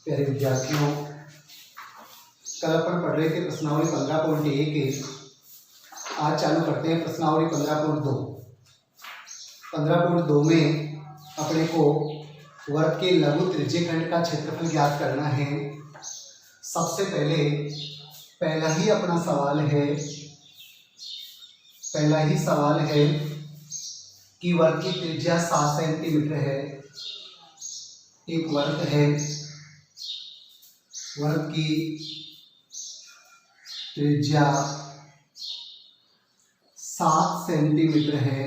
प्यारे विद्यार्थियों, कल अपन पढ़ रहे थे प्रश्नावली 15.1 के। आज चालू करते हैं प्रश्नावली 15.2। 15.2 में अपने को वर्ग के लघु त्रिज्यखंड का क्षेत्रफल ज्ञात करना है। सबसे पहला ही अपना सवाल है कि वर्ग की त्रिज्या 7 सेंटीमीटर है। एक वर्ग है, वर्ग की त्रिज्या 7 सेंटीमीटर है।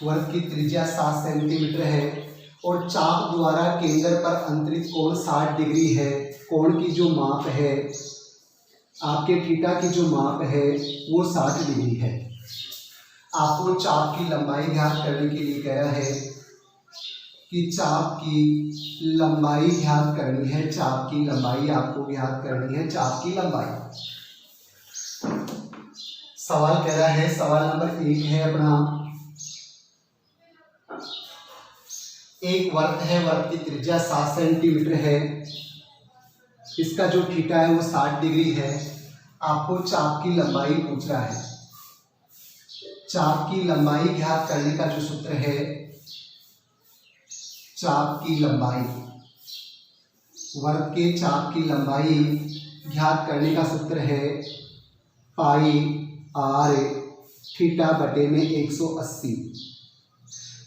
वर्ग की त्रिज्या 7 सेंटीमीटर है और चाप द्वारा केंद्र पर अंतरित कोण 60 डिग्री है। कोण की जो माप है, आपके थीटा की जो माप है वो 60 डिग्री है। आपको चाप की लंबाई ज्ञात करने के लिए कह रहा है कि चाप की लंबाई ज्ञात करनी है। चाप की लंबाई आपको ज्ञात करनी है। चाप की लंबाई सवाल कह रहा है। सवाल नंबर 1 है अपना, एक वर्ग है, वर्ग की त्रिज्या 7 सेंटीमीटर है। इसका जो थीटा है वो 60 डिग्री है। आपको चाप की लंबाई पूछ रहा है। चाप की लंबाई ज्ञात करने का जो सूत्र है, चाप की लंबाई, वर्ग के चाप की लंबाई ज्ञात करने का सूत्र है पाई आर थीटा बटे में 180।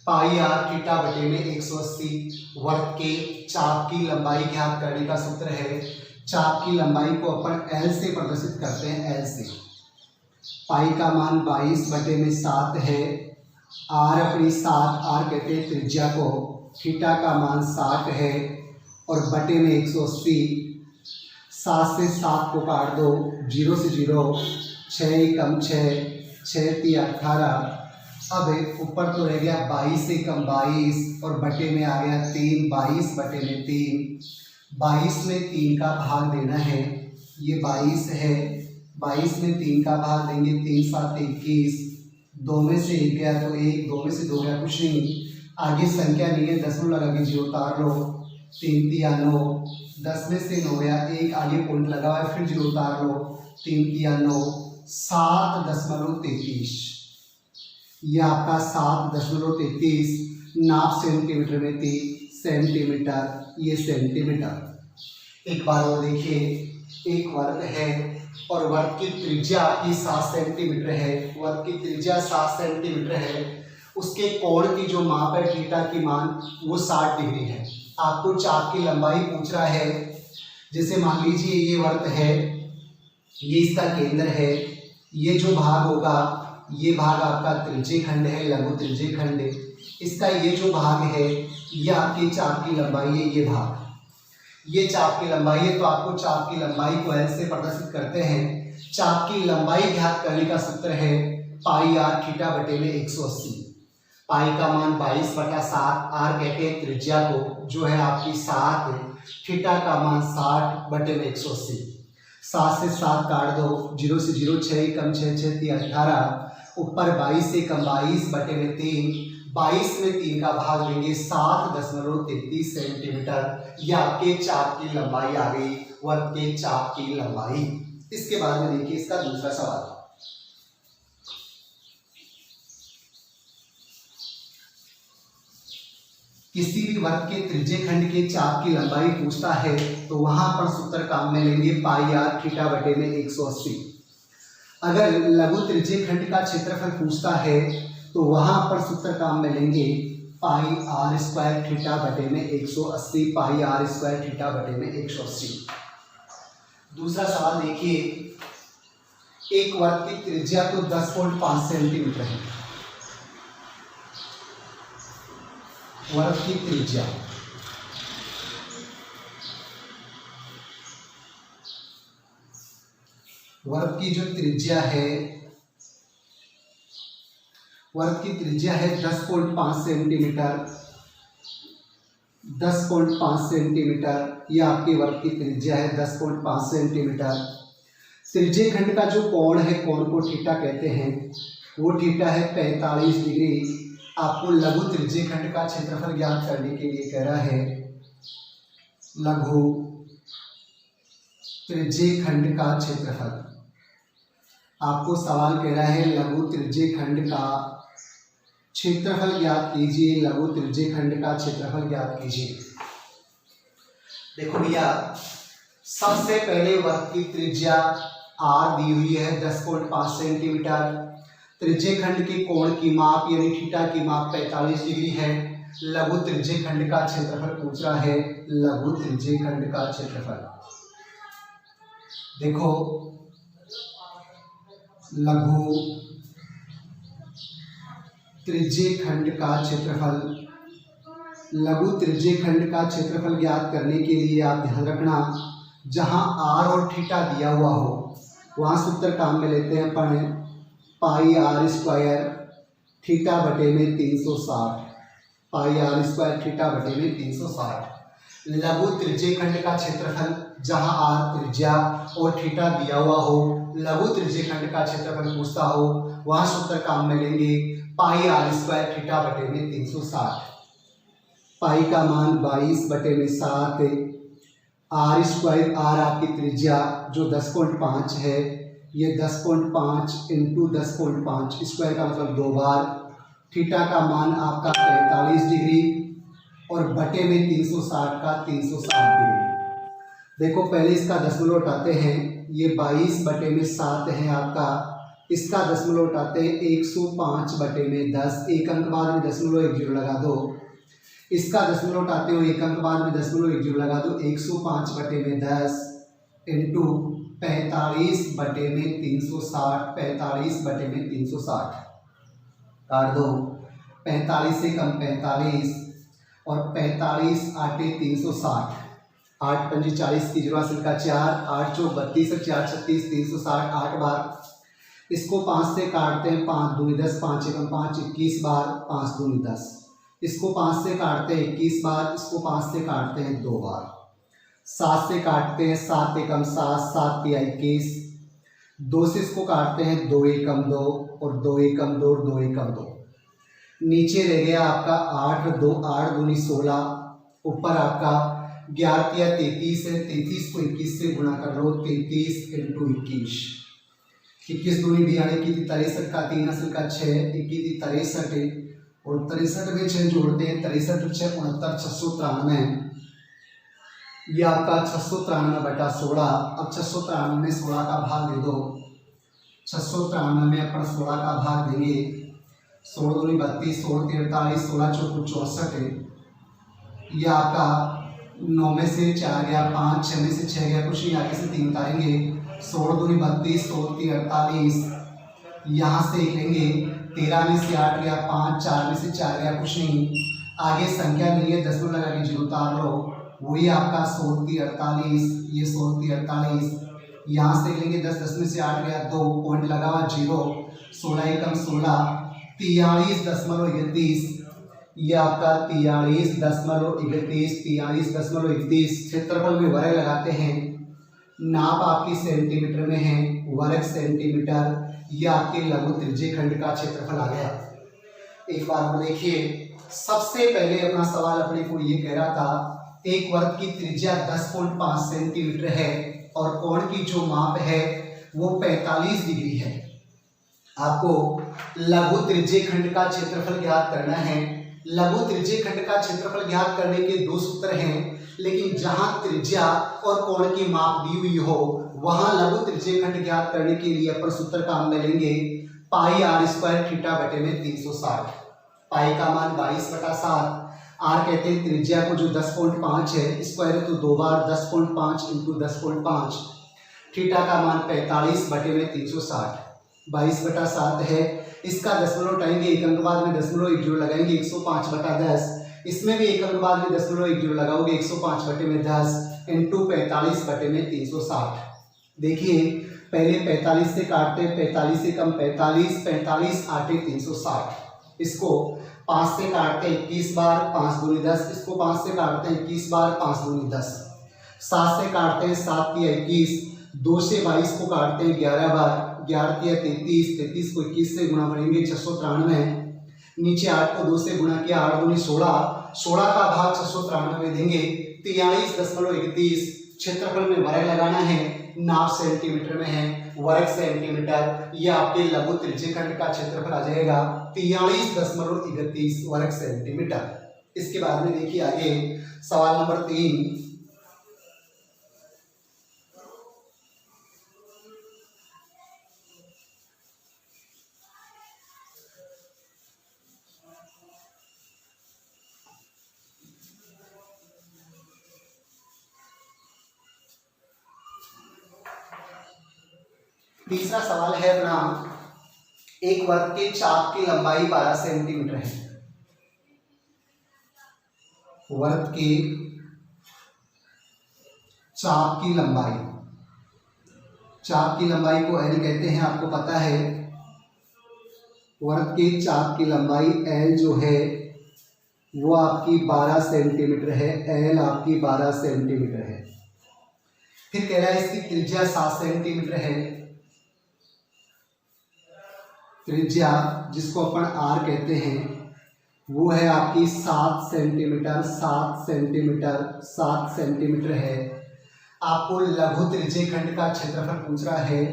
पाई आर थीटा बटे में 180। वर्ग के चाप की लंबाई ज्ञात करने का सूत्र है, चाप की लंबाई को अपन एल से प्रदर्शित करते हैं। एल से पाई का मान 22 बटे में 7 है। आर अपनी 7, आर कहते हैं त्रिज्या को। थीटा का मान 60 है और बटे में 180। 7 से 7 को काट दो, 0 से 0, 6 कम 6, 6 3 18। अब ऊपर तो रह गया 22 से कम 22 और बटे में आ गया 3। 22 बटे में 3। 22 में 3 का भाग देना है। ये 22 है, 22 में 3 का भाग देंगे। 3 7 21। 2 में से 1 गया तो 1, 2 में से 2 गया कुछ नहीं। आगे संख्या नहीं है, दशमलव लगा के 0 उतार लो। 3 3 9। 10 में से 9 गया, 1 आगे पॉइंट लगा हुआ है, फिर 0 उतार लो। 3 3 9। 7.33। यह आपका 7.33 नाप सेंटीमीटर में थी। सेंटीमीटर, ये सेंटीमीटर। एक बार और देखिए, एक वर्ग है और वर्ग की त्रिज्या आपकी 7 सेंटीमीटर है। वर्ग की त्रिज्या 7 सेंटीमीटर है। उसके कोण की जो माप है, थीटा की मान, वो 60 डिग्री है। आपको चाप की लंबाई पूछ रहा है। जैसे मान लीजिए ये वर्ग है, ये इसका केंद्र है। ये जो भाग होगा, ये भाग आपका त्रिज्यखंड है, लघु त्रिज्यखंड। इसका ये जो भाग है, ये आपकी चाप की लंबाई है। ये भाग, ये चाप की लंबाई है। तो आपको चाप की लंबाई को एल से प्रदर्शित करते हैं। चाप की लंबाई ज्ञात करने का सूत्र है पाई आर थीटा बटे में 180। पाई का मान 22 बटा 7, आर कहते हैं त्रिज्या को, जो है आपकी 7। थीटा का मान 60 बटे में 180। 7 से 7 काट दो, 0 से 0, 6 कम 6, 6 3 18। ऊपर 22 से कम 22 बटे में 3। 22 में 3 का भाग लेंगे, 7.33 सेंटीमीटर। यह आपके चाप की लंबाई आ गई, वर्ग के चाप की लंबाई। इसके बाद में देखिए इसका दूसरा सवाल। किसी भी वर्ग के त्रिज्यखंड के चाप की लंबाई पूछता है तो वहां पर सूत्र काम में लेंगे पाई आर थीटा बटे में 180। अगर लघु त्रिज्यखंड का क्षेत्रफल पूछता है तो वहां पर सूत्र काम में लेंगे पाई आर स्क्वायर थीटा बटे में 180। पाई आर स्क्वायर थीटा बटे में 180। दूसरा सवाल देखिए, एक वर्ग की त्रिज्या तो 10.5 सेंटीमीटर है। वर्ग की त्रिज्या, वर्ग की जो त्रिज्या है, वर्ग की त्रिज्या है 10.5 सेंटीमीटर। 10.5 सेंटीमीटर ये आपके वर्ग की त्रिज्या है, 10.5 सेंटीमीटर। त्रिज्यखंड का जो कोण है, कोण को थीटा कहते हैं, वो थीटा है 45 डिग्री। आपको लघु त्रिज्यखंड का क्षेत्रफल ज्ञात करने के लिए कह रहा है लघु त्रिज्यीय खंड का क्षेत्रफल। आपको सवाल कह रहा है लघु त्रिज्यीय खंड का क्षेत्रफल ज्ञात कीजिए, लघु त्रिज्यीय खंड का क्षेत्रफल ज्ञात कीजिए। देखो भैया, सबसे पहले वृत्त की त्रिज्या r दी हुई है 10.5 सेंटीमीटर। त्रिज्यीय खंड के कोण की माप यानी थीटा की माप 45 डिग्री है। लघु त्रिज्यीय खंड का क्षेत्रफल पूछ रहा है, लघु त्रिज्यीय खंड का क्षेत्रफल। देखो, लघु त्रिज्यीय खंड का क्षेत्रफल, लघु त्रिज्यीय खंड का क्षेत्रफल ज्ञात करने के लिए आप ध्यान रखना, जहां r और थीटा दिया हुआ हो वहां सूत्र काम में लेते हैं अपन, पाई r स्क्वायर थीटा बटे में 360, पाई r स्क्वायर थीटा बटे में 360। लघु त्रिज्यीय खंड का क्षेत्रफल जहां r त्रिज्या और थीटा दिया हुआ हो, लघु त्रिज्यीय खंड का क्षेत्रफल पूछता हो, वहां सूत्र काम में लेंगे पाई r स्क्वायर थीटा बटे में 360। पाई का मान 22 बटे में 7, आर स्क्वायर, आर आपकी त्रिज्या जो 10.5 है, ये 10.5 इंटू 10.5 स्क्वायर का मतलब 2 बार, थीटा का मान आपका 45 डिग्री और बटे में 360 का 360 डिग्री। देखो पहले इसका दशमलव उठाते हैं, ये 22 बटे में 7 है आपका, इसका दशमलव उठाते हैं 105 बटे में 10, एक अंक बाद में दशमलव 1 जीरो लगा दो, इसका दशमलव उठाते हो एक अंक बाद में दशमलव 1 जीरो लगा दो, 105 बटे में 10 इंटू 45 बटे में 360, 45 बटे में 360 काट दो, 45 से कम 45 और 45 आटे 360, 8 पंजी 40 की 0 हासिल का 4, 8 चौक 32 और 4 36, 360 8 बार। इसको 5 से काटते हैं, 5 दूनी 10, 5 एकम 5 21 बार, 5 दूनी 10। इसको 5 से काटते हैं 21 बार, इसको 5 से काटते हैं 2 बार, 7 से काटते हैं 7 एकम 7, 7 तिया 21, 2 से इसको काटते हैं 2 एकम 2 और 2 एकम 2 और 2 एकम 2। नीचे रह गया आपका 8 2, 8 दूनी 16, ऊपर आपका 11 तिया 33 है, 33 को 21 से गुणा कर लो, 33 इंटू 21, 21 दूनी 42 की 63 का 3 हासिल का 6, 21 63 और 63 में 6 जोड़ते हैं, 63 6 69, 693, ये आपका 693 बटा 16। अब 693 में 16 का भाग दे दो, 693 में अपन 16 का भाग देंगे, 16 दूनी 32, 16 43, 16 चौक 64, ये आपका 9 में से 4 गया, 5 6 में से 6 गया, कुछ नहीं आगे से 3 उतारेंगे, 16 दूनी 32, 16 48, यहाँ से एक लेंगे, 13 में से 8 गया, 5 4 में से 4 गया, कुछ नहीं आगे संख्या नहीं है, दशमलव लगा के 0 उतार लो, वही आपका 16 48, ये 16 48, यहाँ से लेंगे 10, 10 में से 8 गया, 2 पॉइंट लगा हुआ 0, 16 एकम 16, 43.31, ये आपका 43.31, 43.31। क्षेत्रफल में वर्ग लगाते हैं, नाप आपकी सेंटीमीटर में है, वर्ग सेंटीमीटर, ये आपके लघु त्रिज्यीय खंड का क्षेत्रफल आ गया। एक बार को देखिए, सबसे पहले अपना सवाल अपने को ये कह रहा था, एक वृत्त की त्रिज्या 10.5 सेंटीमीटर है और कोण की जो माप है वो 45 डिग्री है। आपको लघु त्रिज्यीय खंड का क्षेत्रफल ज्ञात करना है। लघु त्रिज्यीय खंड का क्षेत्रफल ज्ञात करने के 2 सूत्र हैं, लेकिन जहां त्रिज्या और कोण की माप दी हुई हो वहां लघु त्रिज्यीय खंड ज्ञात करने के लिए अपन सूत्र काम में लेंगे पाई r स्क्वायर थीटा बटे में 360। पाई का मान 22 बटा 7, r कहते हैं त्रिज्या को जो 10.5 है, स्क्वायर तो 2 बार 10.5 इंटू 10.5, थीटा का मान 45 बटे में 360, 22 बटा 7 है। इसका दशमलव उठाएंगे, एक अंक बाद में दशमलव 1 जीरो लगाएंगे, 105 बटा 10, इसमें भी एक अंक बाद में दशमलव 1 जीरो लगाओगे, 105 बटे में 10 इंटू 45 बटे में 360। देखिए पहले 45 से काटते हैं, 45 से कम 45, 45 आटे 360, इसको 5 से काटते हैं 21 बार, 5 दूनी 10, इसको 5 से काटते हैं 21 बार, 5 दूनी 10, 7 से काटते हैं 7 तिया 21, 2 से 22 को काटते हैं 11 बार, 11 तिया 33, 33 को 21 से गुणा करेंगे 693, नीचे 8 को 2 से गुणा किया, 8 दूनी 16, 16 का भाग 693 में देंगे, 43.31। क्षेत्रफल में वर्ग लगाना है, नाप सेंटीमीटर में है, वर्ग सेंटीमीटर। ये आपके लघु त्रिज्यखंड का क्षेत्रफल आ जाएगा 43.31 वर्ग सेंटीमीटर। इसके बाद में देखिए आगे सवाल नंबर 3। तीसरा सवाल है अपना, एक वर्ग के चाप की लंबाई 12 सेंटीमीटर है। वर्ग के चाप की लंबाई, चाप की लंबाई को एल कहते हैं, आपको पता है। वर्ग के चाप की लंबाई एल जो है वो आपकी 12 सेंटीमीटर है। एल आपकी 12 सेंटीमीटर है। फिर कह रहा है इसकी त्रिज्या 7 सेंटीमीटर है। त्रिज्या जिसको अपन आर कहते हैं वो है आपकी 7 सेंटीमीटर। 7 सेंटीमीटर 7 सेंटीमीटर है। आपको लघु त्रिज्यखंड का क्षेत्रफल पूछ रहा है।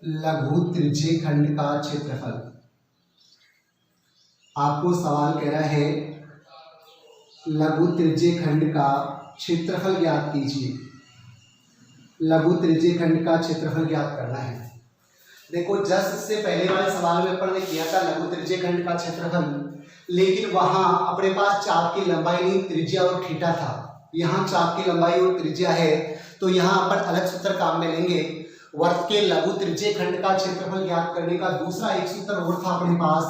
लघु त्रिज्यखंड का क्षेत्रफल आपको सवाल कह रहा है, लघु त्रिज्यखंड का क्षेत्रफल ज्ञात कीजिए। लघु त्रिज्यखंड का क्षेत्रफल ज्ञात करना है। देखो जस्ट इससे पहले वाले सवाल में अपन ने किया था लघु त्रिज्यखंड का क्षेत्रफल, लेकिन वहां अपने पास चाप की लंबाई नहीं, त्रिज्या और थीटा था। यहाँ चाप की लंबाई और त्रिज्या है, तो यहाँ अपन अलग सूत्र काम में लेंगे। वर्ग के लघु त्रिज्यखंड का क्षेत्रफल ज्ञात करने का दूसरा एक सूत्र और था अपने पास,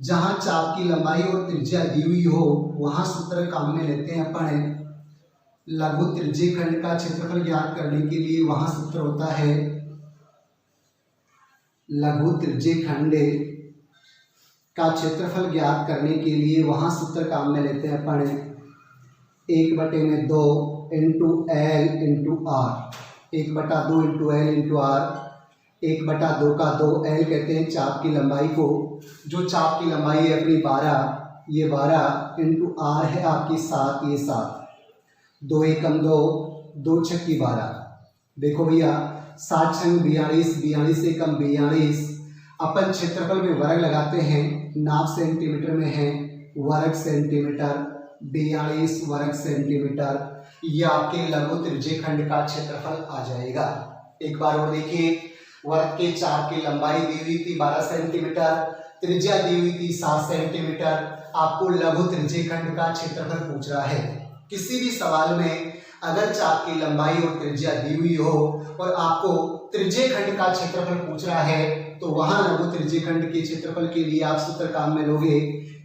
जहां चाप की लंबाई और त्रिज्या दी हुई हो वहां सूत्र काम में लेते हैं अपन। लघु त्रिज्यखंड का क्षेत्रफल ज्ञात करने के लिए वहां सूत्र होता है, लघु त्रिज्यखंड का क्षेत्रफल ज्ञात करने के लिए वहां सूत्र काम में लेते हैं अपन 1/2 into L into R. 1/2 into L into R. 1/2 का 2 एल कहते हैं चाप की लंबाई को, जो चाप की लंबाई है अपनी 12, ये 12 इंटू आर है आपकी 7, ये 7। 2 एकम 2, 2 छक्की 12। देखो भैया 7 छंग 42, 42 एकम 42। अपन क्षेत्रफल में वर्ग लगाते हैं, नाप सेंटीमीटर में है, वर्ग सेंटीमीटर। 42 वर्ग सेंटीमीटर ये आपके लघु त्रिज्यखंड का क्षेत्रफल आ जाएगा। एक बार और देखिए, वर्ग के चाप की लंबाई दी हुई थी 12 सेंटीमीटर, त्रिज्या दी हुई थी 7 सेंटीमीटर। आपको लघु त्रिज्यखंड का क्षेत्रफल पूछ रहा है। किसी भी सवाल में अगर चाप की लंबाई और त्रिज्या दी हुई हो और आपको त्रिज्यखंड का क्षेत्रफल पूछ रहा है, तो वहां लघु त्रिज्यखंड के क्षेत्रफल के लिए आप सूत्र काम में लोगे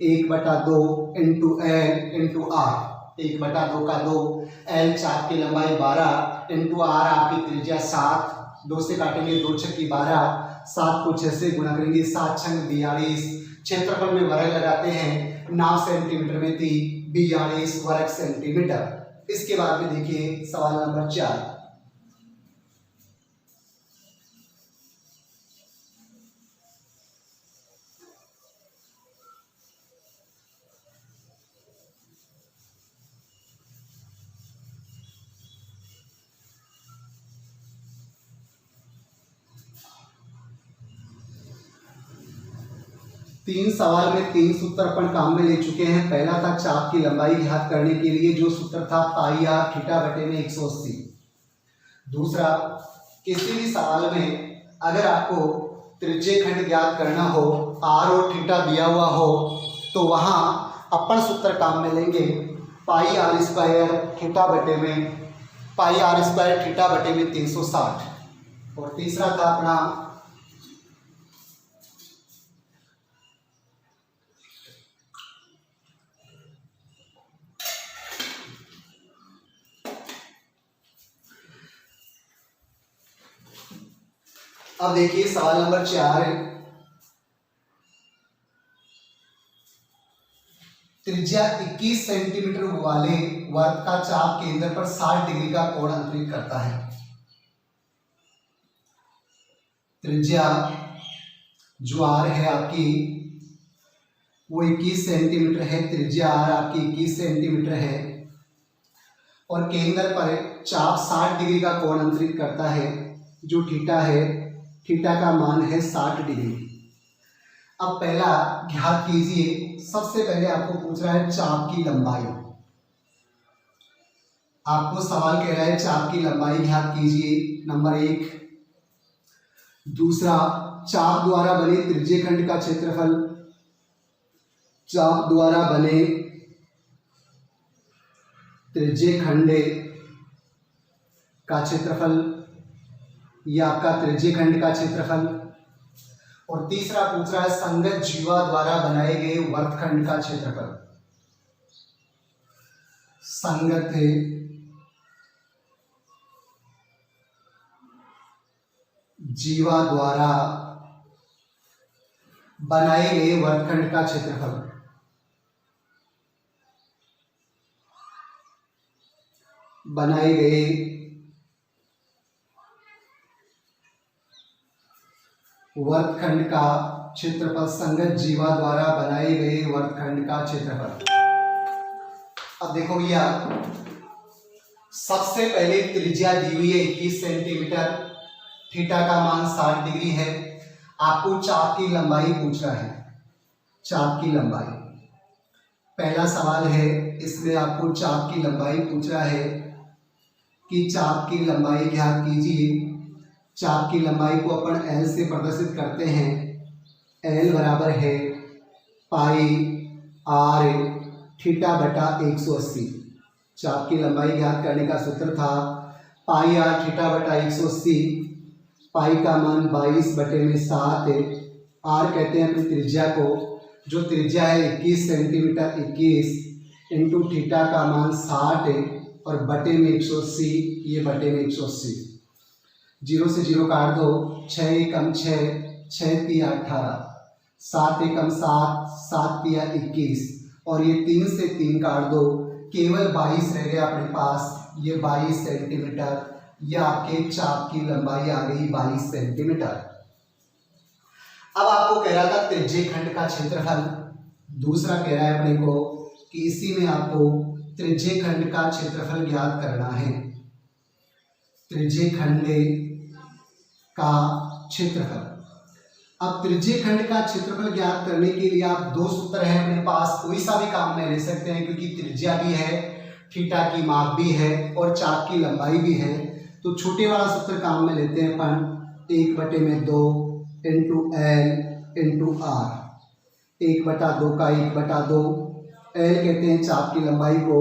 1/2 इंटू एल इंटू आर। 1/2 का 2, एल चाप की लंबाई 12 इंटू आर आपकी त्रिज्या 7। 2 से काटेंगे 2 छक्की 12, 7 को 6 से गुणा करेंगे, 7 छंग 42। क्षेत्रफल में वर्ग लगाते हैं, नाप सेंटीमीटर में थी, 42 वर्ग सेंटीमीटर। इसके बाद में देखिए सवाल नंबर 4। तीन सवाल में 3 सूत्र अपन काम में ले चुके हैं। पहला था चाप की लंबाई ज्ञात करने के लिए जो सूत्र था पाई आर थीटा बटे में 180। दूसरा, किसी भी सवाल में अगर आपको त्रिज्यखंड ज्ञात करना हो, आर और थीटा दिया हुआ हो, तो वहां अपन सूत्र काम में लेंगे पाई आर स्क्वायर थीटा बटे में, पाई आर स्क्वायर थीटा बटे में 360। और तीसरा था अपना अब देखिए सवाल नंबर 4 है। त्रिज्या 21 सेंटीमीटर वाले वर्ग का चाप केंद्र पर 60 डिग्री का कोण अंतरित करता है। त्रिज्या जो आर है आपकी वो 21 सेंटीमीटर है। त्रिज्या आर आपकी 21 सेंटीमीटर है। और केंद्र पर चाप 60 डिग्री का कोण अंतरित करता है, जो थीटा है, थीटा का मान है 60 डिग्री। अब पहला ज्ञात कीजिए, सबसे पहले आपको पूछ रहा है चाप की लंबाई। आपको सवाल कह रहा है चाप की लंबाई ज्ञात कीजिए, नंबर 1। दूसरा, चाप द्वारा बने त्रिज्यखंड का क्षेत्रफल, चाप द्वारा बने त्रिज्यखंड का क्षेत्रफल, यह आपका त्रिज्यखंड का क्षेत्रफल। और तीसरा पूछ रहा है संगत जीवा द्वारा बनाए गए वर्तखंड का क्षेत्रफल, संगत जीवा द्वारा बनाए गए वर्तखंड का क्षेत्रफल। बनाए गए वर्तखंड का क्षेत्रफल, संगत जीवा द्वारा बनाए गए वर्तखंड का क्षेत्रफल। अब देखो भैया, सबसे पहले त्रिज्या दी हुई है 21 सेंटीमीटर, थीटा का मान 60 डिग्री है। आपको चाप की लंबाई पूछ रहा है, चाप की लंबाई। पहला सवाल है, इसमें आपको चाप की लंबाई पूछ रहा है कि चाप की लंबाई ज्ञात कीजिए। चाप की लंबाई को अपन L से प्रदर्शित करते हैं। L बराबर है पाई r थीटा बटा 180। चाप की लंबाई ज्ञात करने का सूत्र था पाई r थीटा बटा 180। पाई का मान 22/7 है। r कहते हैं अपनी त्रिज्या को, जो त्रिज्या है 21 सेंटीमीटर, 21 इंटू थीटा का मान 60 है और बटे में 180, ये बटे में 180। 0 से 0 काट दो, 6 एकम 6, 6 तिया 18, 7 एकम 7, 7 तिया 21 और ये 3 से 3 काट दो, केवल 22 रह गया अपने पास, ये 22 सेंटीमीटर। यह आपके चाप की लंबाई आ गई 22 सेंटीमीटर। अब आपको कह रहा था त्रिज्यखंड का क्षेत्रफल, दूसरा कह रहा है अपने को कि इसी में आपको त्रिज्यखंड का क्षेत्रफल ज्ञात करना है। त्रिज्यखंड का क्षेत्रफल। अब त्रिज्यखंड का क्षेत्रफल ज्ञात करने के लिए आप दो सूत्र हैं अपने पास, कोई सा भी काम में ले सकते हैं क्योंकि त्रिज्या भी है, थीटा की माप भी है और चाप की लंबाई भी है। तो छोटे वाला सूत्र काम में लेते हैं अपन, 1/2 इंटू L इंटू R। 1/2 का 1/2, L कहते हैं चाप की लंबाई को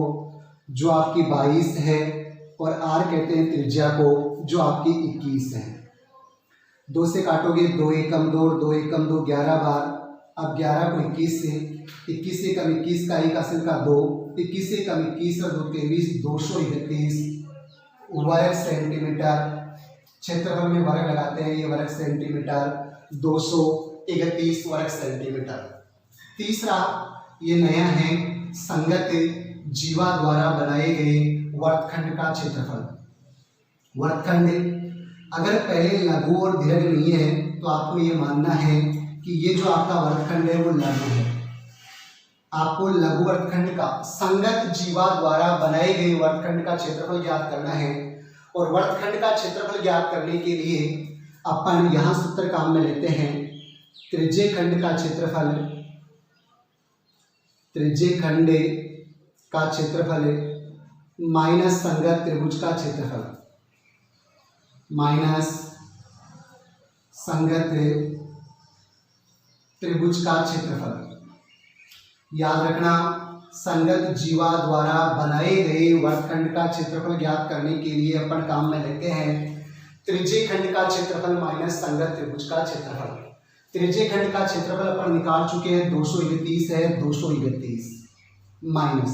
जो आपकी 22 है और R कहते हैं त्रिज्या को जो आपकी 21 है। 2 से काटोगे 2 एकम 2, 2 एकम 2 11 बार। अब 11 को 21 से, 21 से कम 21 का 1 असल का 2, 21 से कम 21 और 2 23, 231 वर्ग सेंटीमीटर। क्षेत्रफल में वर्ग लगाते हैं, ये वर्ग सेंटीमीटर, 231 वर्ग सेंटीमीटर। तीसरा ये नया है, संगत जीवा द्वारा बनाए गए वर्तखंड का क्षेत्रफल। वर्तखंड अगर पहले लघु और दीर्घ नहीं है तो आपको ये मानना है कि ये जो आपका वर्तखंड है वो लघु है। आपको लघु वर्तखंड का, संगत जीवा द्वारा बनाए गए वर्तखंड का क्षेत्रफल ज्ञात करना है। और वर्तखंड का क्षेत्रफल ज्ञात करने के लिए अपन यहाँ सूत्र काम में लेते हैं, त्रिज्यखंड का क्षेत्रफल, त्रिज्यखंड का क्षेत्रफल माइनस संगत त्रिभुज का क्षेत्रफल, माइनस संगत त्रिभुज का क्षेत्रफल। याद रखना, संगत जीवा द्वारा बनाए गए वर्तखंड का क्षेत्रफल ज्ञात करने के लिए अपन काम में लेते हैं त्रिज्यखंड का क्षेत्रफल माइनस संगत त्रिभुज का क्षेत्रफल। त्रिज्यखंड का क्षेत्रफल अपन निकाल चुके हैं, 231 है, 231 माइनस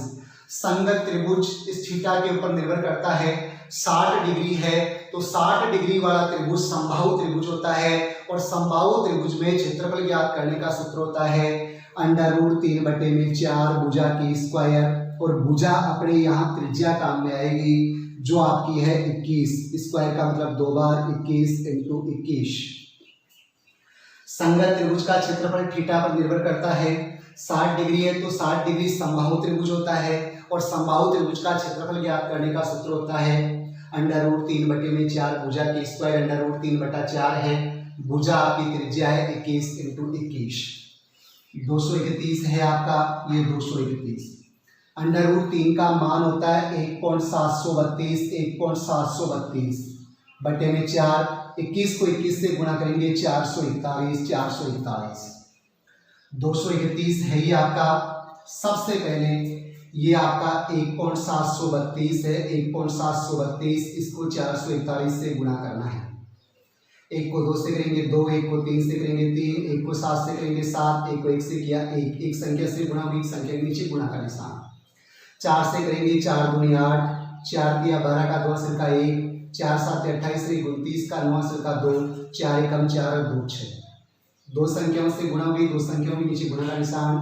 संगत त्रिभुज इस थीटा के ऊपर निर्भर करता है, 60 डिग्री है तो 60 डिग्री वाला त्रिभुज समबाहु त्रिभुज होता है और समबाहु त्रिभुज में क्षेत्रफल ज्ञात करने का सूत्र होता है √3/4 भुजा की स्क्वायर। और भुजा अपने यहाँ त्रिज्या काम में आएगी जो आपकी है 21, स्क्वायर का मतलब 2 बार 21 इंटू 21। संगत त्रिभुज का क्षेत्रफल थीटा पर निर्भर करता है, 60 डिग्री है तो 60 डिग्री समबाहु त्रिभुज होता है, और समबाहु त्रिभुज का क्षेत्रफल ज्ञात करने का सूत्र होता है √3/4 भुजा के स्क्वायर √3/4 है। भुजा आपकी त्रिज्या है 21 × 21, 231 है आपका, ये 231। √3 का मान होता है 1.732, 1.732 बटे में 4, 21 को 21 से गुणा करेंगे 441, 441, 231 है ये आपका। सबसे पहले ये आपका 1.732 है, 1.732 इसको 441 से गुणा करना है। 1 को 2 से करेंगे 2, 1 को 3 से करेंगे 3, 1 को 7 से करेंगे 7, 1 को 1 से किया 1, एक संख्या से गुणा हुई, संख्या के नीचे गुणा का निशान। 4 से करेंगे 4 दूनी 8, 4 दिया 12 का 2 अंश का 1, 4 7 28 29 का 9 अंश का 2, 4 एकम 4 और 2 6, दो संख्याओं से गुणा हुई, दो संख्याओं के नीचे गुणा का निशान,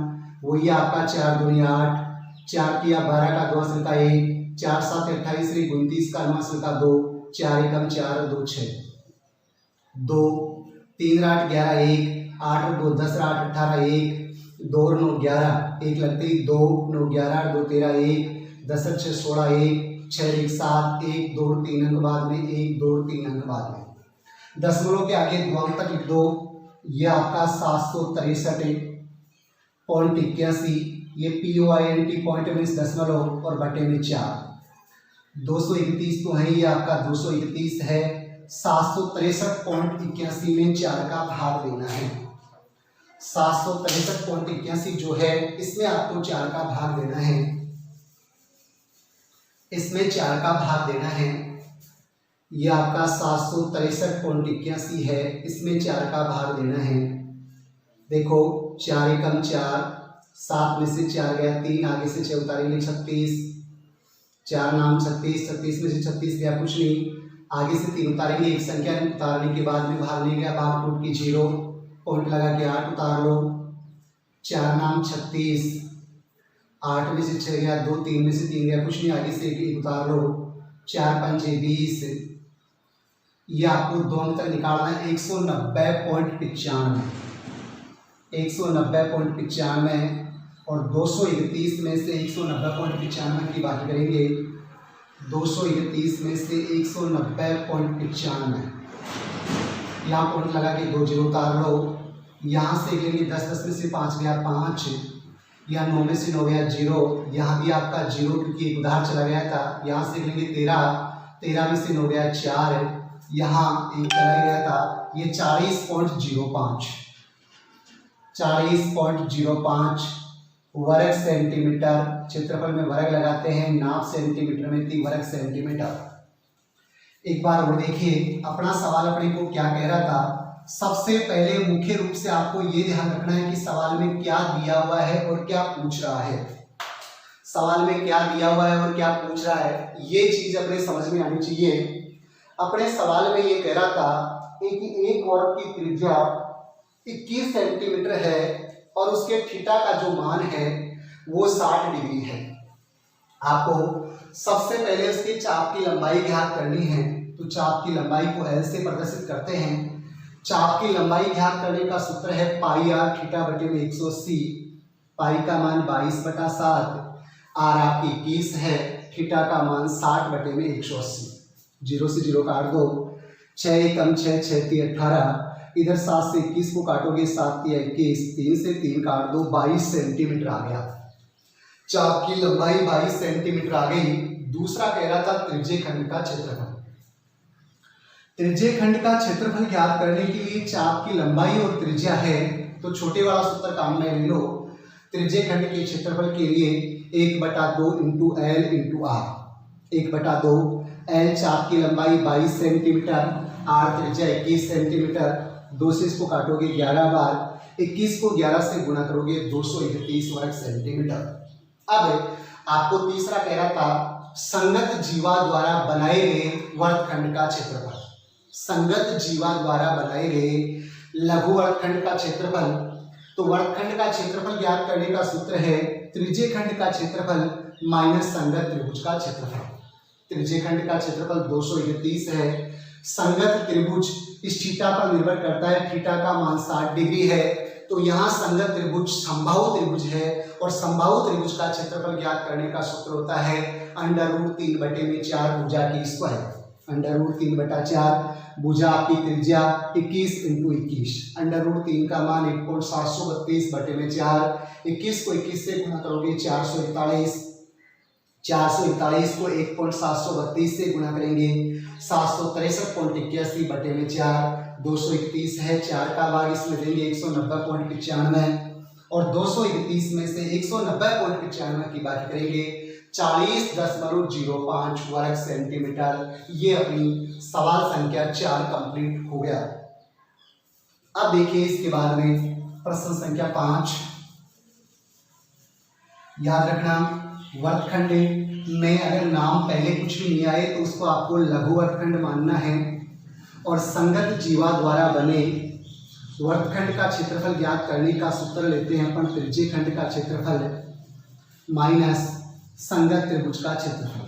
वही आपका 4 दूनी 8, 4 किया 12 का 2 अंश का 1, 4 7 28 29 का 9 अंश का 2, 4 एकम 4 2 6, 2 3 8 11 1, 8 2 10 8 18 1, 2 9 11 1 लगते ही 2 9 11 2 13 1, 10 6 16 1, 6 1 7 1 2 3 अंक बाद में 1 2 3 अंक बाद में, दशमलव के आगे 2 अंक तक लिख दो। ये आपका 763.81, ये POINT पॉइंट मीन्स दशमलव और बटे में 4, 231 तो है, ये आपका 231 है। 763.81 में 4 का भाग देना है। 763.81 जो है इसमें आपको 4 का भाग देना है, इसमें 4 का भाग देना है। ये आपका 763.81 है, इसमें 4 का भाग देना है। देखो 4 एकम 4, 7 में से 4 गया 3, आगे से 6 उतारेंगे 36, 4 नाम 36, 36 में से 36 गया कुछ नहीं, आगे से 3 उतारेंगे, एक संख्या उतारने के बाद में भाग नहीं गया, भाग टूट की 0, पॉइंट लगा के 8 उतार लो, 4 नाम 36, 8 में से 6 गया 2, 3 में से 3 गया कुछ नहीं, आगे से 1 उतार लो, 4 पंचे 20, ये आपको 2 अंक तक निकालना है। 190.95, 190.95 और 231 में से 190.95 की बात करेंगे, 231 में से 190.95, यहाँ पॉइंट लगा के 2 0 उतार लो, यहाँ से लेंगे 10 10 में से 5 गया 5, या 9 में से 9 गया 0, यहाँ भी आपका 0 क्योंकि एक उधार चला गया था, यहाँ से लेंगे 13, 13 में से 9 गया 4, यहाँ एक चला गया था, ये 40.05, 40.05 वर्ग सेंटीमीटर, क्षेत्रफल में वर्ग लगाते हैं, नाप सेंटीमीटर में थी, वर्ग सेंटीमीटर। एक बार और देखिए अपना सवाल अपने को क्या कह रहा था। सबसे पहले मुख्य रूप से आपको ये ध्यान रखना है कि सवाल में क्या दिया हुआ है और क्या पूछ रहा है। सवाल में क्या दिया हुआ है और क्या पूछ रहा है, ये चीज अपने समझ में आनी चाहिए। अपने सवाल में ये कह रहा था कि एक वर्ग की त्रिज्या 21 सेंटीमीटर है और उसके थीटा का जो मान है वो 60 डिग्री है। आपको सबसे पहले उसके चाप की लंबाई ज्ञात करनी है, तो चाप की लंबाई को L से प्रदर्शित करते हैं। चाप की लंबाई ज्ञात करने का सूत्र है पाई r थीटा बटे में 180, पाई का मान 22/7, r आपकी 21 है, थीटा का मान 60 बटे में 180, 0 से 0 काट दो, 6 एकम 6, 6 3 18, इधर 7 से 21 को काटोगे 7 3 21, 3 से 3 काट दो, 22 सेंटीमीटर आ गया। चाप की लंबाई 22 सेंटीमीटर आ गई। दूसरा कह रहा था त्रिज्य खंड का क्षेत्रफल। त्रिज्य खंड का क्षेत्रफल ज्ञात करने के लिए चाप की लंबाई और त्रिज्या है, तो छोटे वाला सूत्र काम में ले लो। त्रिज्य खंड के क्षेत्रफल के लिए 1/2 × L × R, 1/2 L चाप की लंबाई 22 सेंटीमीटर, R त्रिज्या 21 सेंटीमीटर, 2 से इसको काटोगे 11 बार, 21 को 11 से गुणा करोगे 231 वर्ग सेंटीमीटर। अब आपको तीसरा कह रहा था संगत जीवा द्वारा बनाए गए वर्गखंड का क्षेत्रफल। संगत जीवा द्वारा बनाए गए लघु वर्गखंड का क्षेत्रफल। तो वर्गखंड का क्षेत्रफल ज्ञात करने का सूत्र है त्रिज्य खंड का क्षेत्रफल माइनस संगत त्रिभुज का क्षेत्रफल। त्रिज्य खंड का क्षेत्रफल 231 है। संगत त्रिभुज इस थीटा पर निर्भर करता है, थीटा का मान 60 डिग्री है, तो यहाँ संगत त्रिभुज समबाहु त्रिभुज है और समबाहु त्रिभुज का क्षेत्रफल ज्ञात करने का सूत्र होता है √3/4 भुजा की स्क्वायर। √3/4 भुजा आपकी त्रिज्या 21 × 21, √3 का मान 1.732/4, 21 को 21 से गुणा करोगे 441, 441 को 1.732 से गुणा करेंगे 763.81/4, 231 है, 4 का भाग इसमें देंगे 190.95 और 231 में से 190.95 की बात करेंगे 40.05 वर्ग सेंटीमीटर। ये अपनी सवाल संख्या 4 कंप्लीट हो गया। अब देखिए इसके बाद में प्रश्न संख्या 5। याद रखना वर्तखंड में अगर नाम पहले कुछ भी नहीं आए तो उसको आपको लघु वर्तखंड मानना है और संगत जीवा द्वारा बने वर्तखंड का क्षेत्रफल ज्ञात करने का सूत्र लेते हैं अपन त्रिज्य खंड का क्षेत्रफल माइनस संगत त्रिभुज का क्षेत्रफल।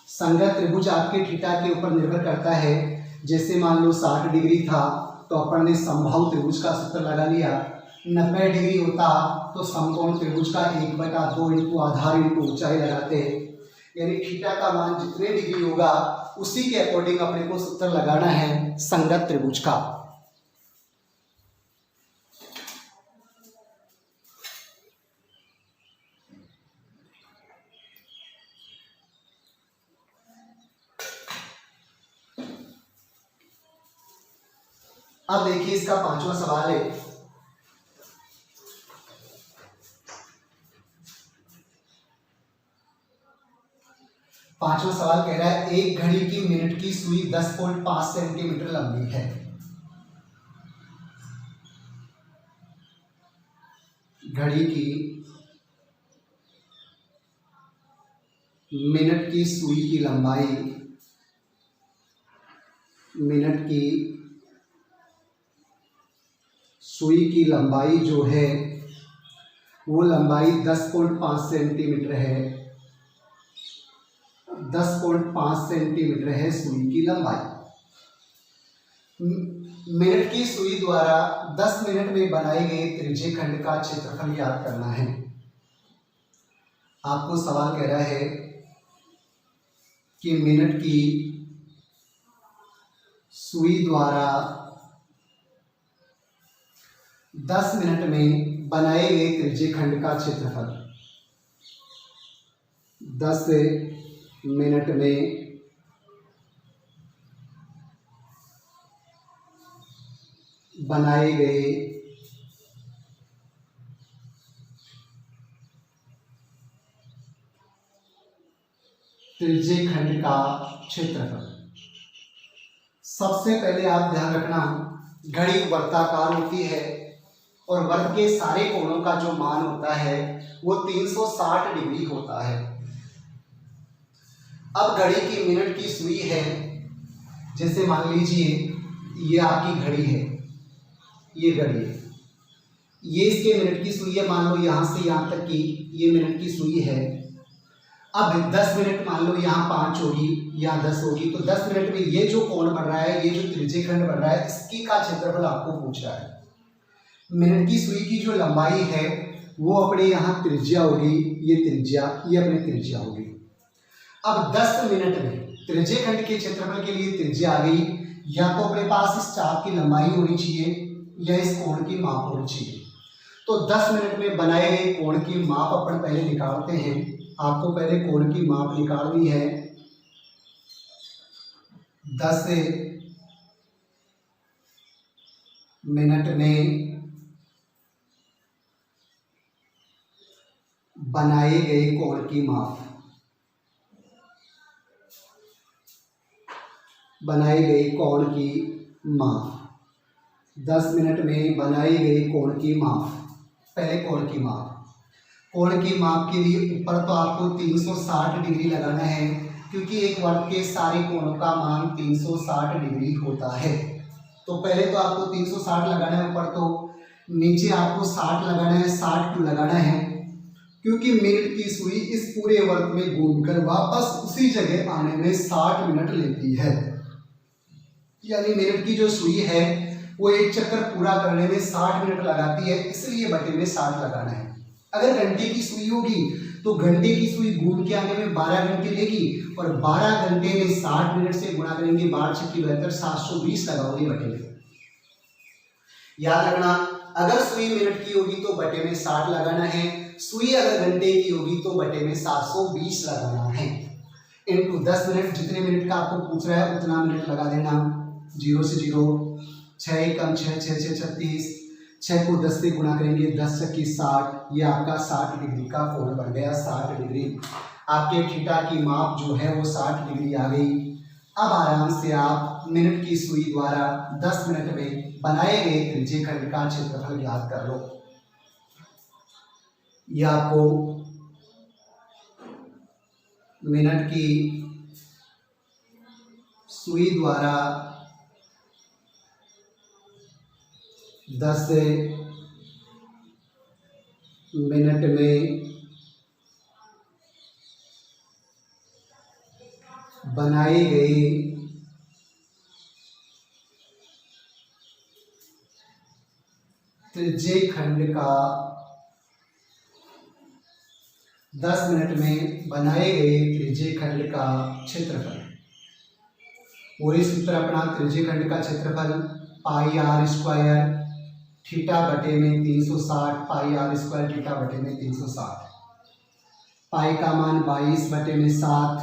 संगत त्रिभुज आपके थीटा के ऊपर निर्भर करता है। जैसे मान लो 60 डिग्री था तो अपन ने समबाहु त्रिभुज का सूत्र लगा लिया, 90 डिग्री होता तो समकोण त्रिभुज का 1/2 × आधार × ऊंचाई लगाते, यानी थीटा का मान जितने डिग्री होगा उसी के अकॉर्डिंग अपने को सूत्र लगाना है संगत त्रिभुज का। अब देखिए इसका 5वां सवाल है। पांचवा सवाल कह रहा है एक घड़ी की मिनट की सुई 10.5 सेंटीमीटर लंबी है। घड़ी की मिनट की सुई की लंबाई, मिनट की सुई की लंबाई जो है वो लंबाई 10.5 सेंटीमीटर है। 10.5 सेंटीमीटर है सुई की लंबाई। मिनट की सुई द्वारा 10 मिनट में बनाए गए त्रिज्य खंड का क्षेत्रफल ज्ञात करना है। आपको सवाल कह रहा है कि मिनट की सुई द्वारा 10 मिनट में बनाए गए त्रिज्य खंड का क्षेत्रफल, 10 मिनट में बनाए गए त्रिज्य खंड का क्षेत्रफल। सबसे पहले आप ध्यान रखना घड़ी वर्ताकार होती है और वर्ग के सारे कोणों का जो मान होता है वो 360 डिग्री होता है। अब घड़ी की मिनट की सुई है, जैसे मान लीजिए ये आपकी घड़ी है, ये घड़ी है, ये इसके मिनट की सुई है, मान लो यहाँ से यहाँ तक की ये मिनट की सुई है। अब 10 मिनट मान लो यहाँ 5 होगी, यहाँ 10 होगी, तो 10 मिनट में ये जो कोण बन रहा है, ये जो त्रिज्य खंड बन रहा है, इसकी का क्षेत्रफल आपको पूछ रहा है। मिनट की सुई की जो लंबाई है वो अपने यहाँ त्रिज्या होगी, ये त्रिज्या, ये अपनी त्रिज्या होगी। अब 10 मिनट में त्रिज्य खंड के क्षेत्रफल के लिए त्रिज्या आ गई, या तो अपने पास इस चाप की लंबाई होनी चाहिए या इस कोण की माप होनी चाहिए। तो 10 मिनट में बनाए गए कोण की माप अपन पहले निकालते हैं। आपको पहले कोण की माप निकालनी है। 10 मिनट में बनाए गए कोण की माप, बनाए गए कोण की माप, 10 मिनट में बनाए गए कोण की माप। पहले कोण की माप, कोण की माप के लिए ऊपर तो आपको 360 डिग्री लगाना है, क्योंकि एक वर्ग के सारे कोणों का मान 360 डिग्री होता है। तो पहले तो आपको 360 लगाना है ऊपर, तो नीचे आपको 60 लगाना है। 60 क्यों लगाना है? क्योंकि मिनट की सुई इस पूरे वर्ग में घूमकर वापस उसी जगह आने में 60 मिनट लेती है। यानी मिनट की जो सुई है वो एक चक्कर पूरा करने में 60 मिनट लगाती है, इसलिए बटे में 60 लगाना है। अगर घंटे की सुई होगी तो घंटे की सुई घूम के आने में 12 घंटे लेगी और 12 घंटे में 60 मिनट से गुणा करेंगे, 12×6 720 लगाओगे बटे में। याद रखना, अगर सुई मिनट की होगी तो बटे में 60 लगाना है, सुई अगर घंटे की होगी तो बटे में 720 लगाना है। इनटू 10 मिनट, जितने मिनट का आपको पूछ रहा है उतना मिनट लगा देना। 0 से 0, 6 एकम 6, 6 6 36, 6 को 10 से गुणा करेंगे, 10 6 60, ये आपका 60 डिग्री का कोण बन गया। 60 डिग्री आपके थीटा की माप जो है वो 60 डिग्री आ गई। अब आराम से आप मिनट की सुई द्वारा 10 मिनट में बनाए गए त्रिज्यीय खंड का क्षेत्रफल ज्ञात कर लो। यह आपको मिनट की सुई द्वारा 10 मिनट में बनाई गई त्रिज्यीय खंड का 10 मिनट में बनाए गए त्रिज्यीय खंड का क्षेत्रफल। वही सूत्र अपना, त्रिज्यीय खंड का क्षेत्रफल पाई आर स्क्वायर थीटा बटे में 360, पाई आर स्क्वायर थीटा बटे में 360। पाई का मान 22 बटे में 7,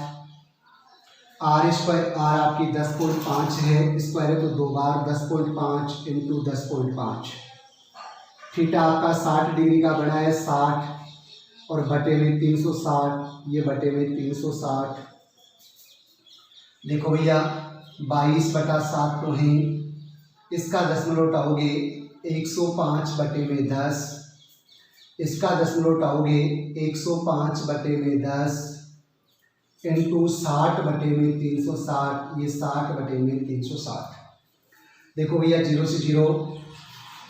आर स्क्वायर, आर आपकी 10.5 है, स्क्वायर है तो 2 बार 10.5 इंटू 10.5। थीटा आपका 60 डिग्री का बना है, 60 और बटे में 360, ये बटे में 360। देखो भैया 22/7 तो है, इसका दशमलव उठाओगे 105 बटे में 10, इसका दशमलव उठाओगे 105 बटे में 10 इंटू 60 बटे में 360, ये 60 बटे में 360। देखो भैया 0 से 0,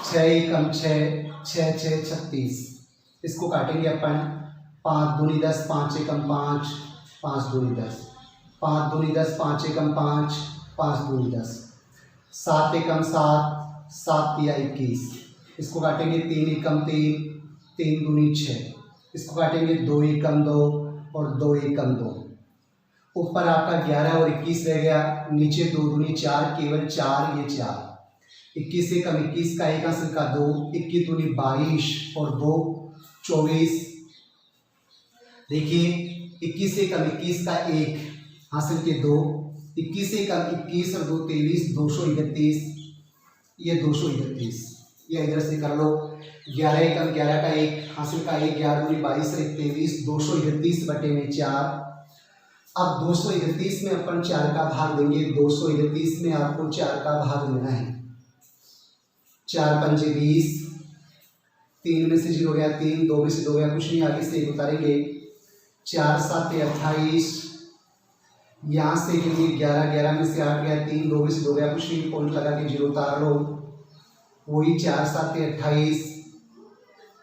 6 एकम 6, 6 6 36, इसको काटेंगे अपन, 5 दूनी 10, 5 एकम 5, 5 दूनी 10, 5 दूनी 10, 5 एकम 5, 5 दूनी 10, 7 एकम 7, 7 तिया 21, इसको काटेंगे 3 एकम 3, 3 दूनी 6, इसको काटेंगे 2 एकम 2 और 2 एकम 2। ऊपर आपका 11 और 21 रह गया, नीचे 2 दूनी 4, केवल 4, ये 4। 21 एकम 21 का एक हासिल का 2, 21 दूनी 22 और 2 24। देखिए 21 एकम 21 का 1 हासिल के 2, 21 एकम 21 और 2 23, 231, ये 231, ये इधर से कर लो। 11 एकम 11 का 1 हासिल का 1, 11 दूनी 22 और 23, 231 बटे में 4। अब 231 में अपन 4 का भाग देंगे, 231 में आपको 4 का भाग देना है। 4 पंजे 20, 3 में से 0 गया 3, 2 में से 2 गया कुछ नहीं, आगे से 1 उतारेंगे, 4 7 28, यहाँ से लेंगे 11, 11 में से 8 गया 3, 2 में से 2 गया कुछ नहीं, पॉइंट लगा के 0 उतार लो, वही 4 7 28,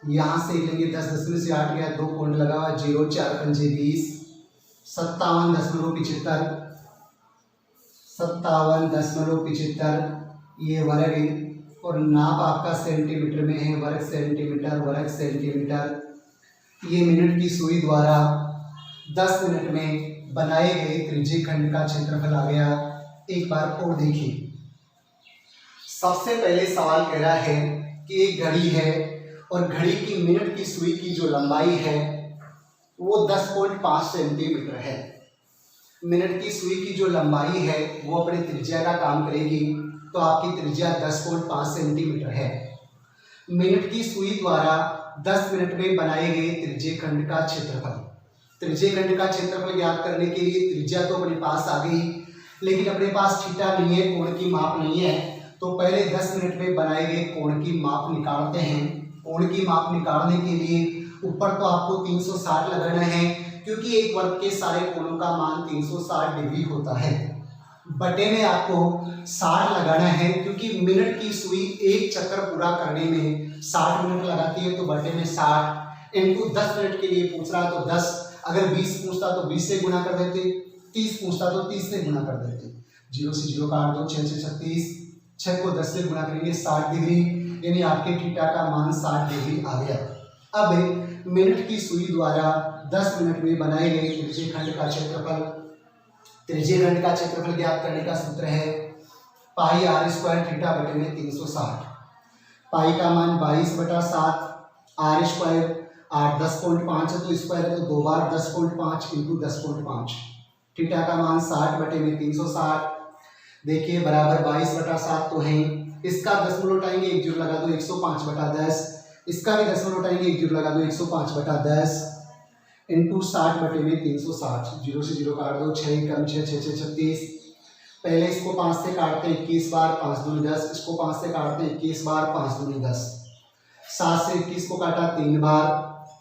यहाँ से लेंगे 10, 10 में से 8 गया 2 पॉइंट लगा हुआ 0, 4 पंजे 20, 57.75, ये वर्ग है और नाप आपका सेंटीमीटर में है, वर्ग सेंटीमीटर, वर्ग सेंटीमीटर। ये मिनट की सुई द्वारा 10 मिनट में बनाए गए त्रिज्यीय खंड का क्षेत्रफल आ गया। एक बार और देखिए, सबसे पहले सवाल कह रहा है कि एक घड़ी है और घड़ी की मिनट की सुई की जो लंबाई है वो 10.5 सेंटीमीटर है। मिनट की सुई की जो लंबाई है वो अपने त्रिज्या का काम करेगी, तो आपकी त्रिज्या 10.5 सेंटीमीटर है। मिनट की सुई द्वारा 10 मिनट में बनाए गए त्रिज्यीय खंड का क्षेत्रफल। त्रिज्यीय खंड का क्षेत्रफल ज्ञात करने के लिए त्रिज्या तो अपने पास आ गई, लेकिन अपने पास थीटा नहीं है, कोण की माप नहीं है, तो पहले 10 मिनट में बनाए गए कोण की माप निकालते हैं। कोण की माप निकालने के लिए ऊपर तो आपको 360 लगाना है, क्योंकि एक वर्ग के सारे कोणों का मान 360 डिग्री होता है। बटे में आपको 60 लगाना है, क्योंकि मिनट की सुई एक चक्कर पूरा करने में 60 मिनट लगाती है, तो बटे में 60 इनटू 10 मिनट के लिए पूछ रहा तो 10, अगर 20 पूछता तो 20 से गुना कर देते, 30 पूछता तो 30 से गुना कर देते। 0 से 0 काट दो, 6 6 36, 6 को 10 से गुणा करेंगे 60 डिग्री, यानी आपके थीटा का मान 60 डिग्री आ गया। अब मिनट की सुई द्वारा 10 मिनट में बनाए गए त्रिज्यीय खंड का क्षेत्रफल ज्ञात करने का सूत्र है पाई आर स्क्वायर थीटा बटे में 360। पाई का मान 22/7, आर स्क्वायर 8 10.5 है तो स्क्वायर है तो 2 बार 10.5 इंटू 10.5, थीटा का मान 60 बटे में 360। देखिए बराबर 22/7 तो है, इसका दशमलव उठाएंगे 1 जीरो लगा दो 105/10, इसका भी दशमलव उठाएंगे 1 जीरो लगा दो 105/10 इंटू 60 बटे में 360, 0 से 0 काट दो 6 कम 6 6 6 36। पहले इसको 5 से काटते हैं 21 बार, 5 दूनी 10, इसको 5 से काटते हैं 21 बार, 5 दूनी 10, 7 से 21 को काटा 3 बार,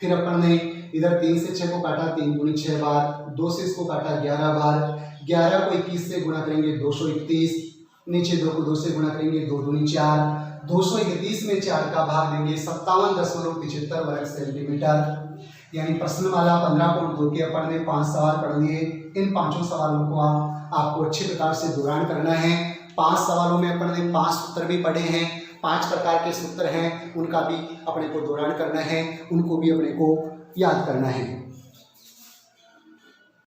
फिर अपन ने इधर 3 से 6 को काटा 3 दूनी 6 बार, 2 से इसको काटा 11 बार, 11 को 21 से गुणा करेंगे 231, नीचे 2 को 2 से गुणा करेंगे 2 दूनी 4, 231 में 4 का भाग देंगे 57.75 वर्ग सेंटीमीटर। यानी प्रश्न वाला 15.2 के अपन ने 5 सवाल पढ़ लिए। इन 5 सवालों को आपको अच्छे प्रकार से दोहरान करना है। 5 सवालों में अपन ने 5 सूत्र भी पढ़े हैं, 5 प्रकार के सूत्र हैं, उनका भी अपने को दोहरान करना है, उनको भी अपने को याद करना है।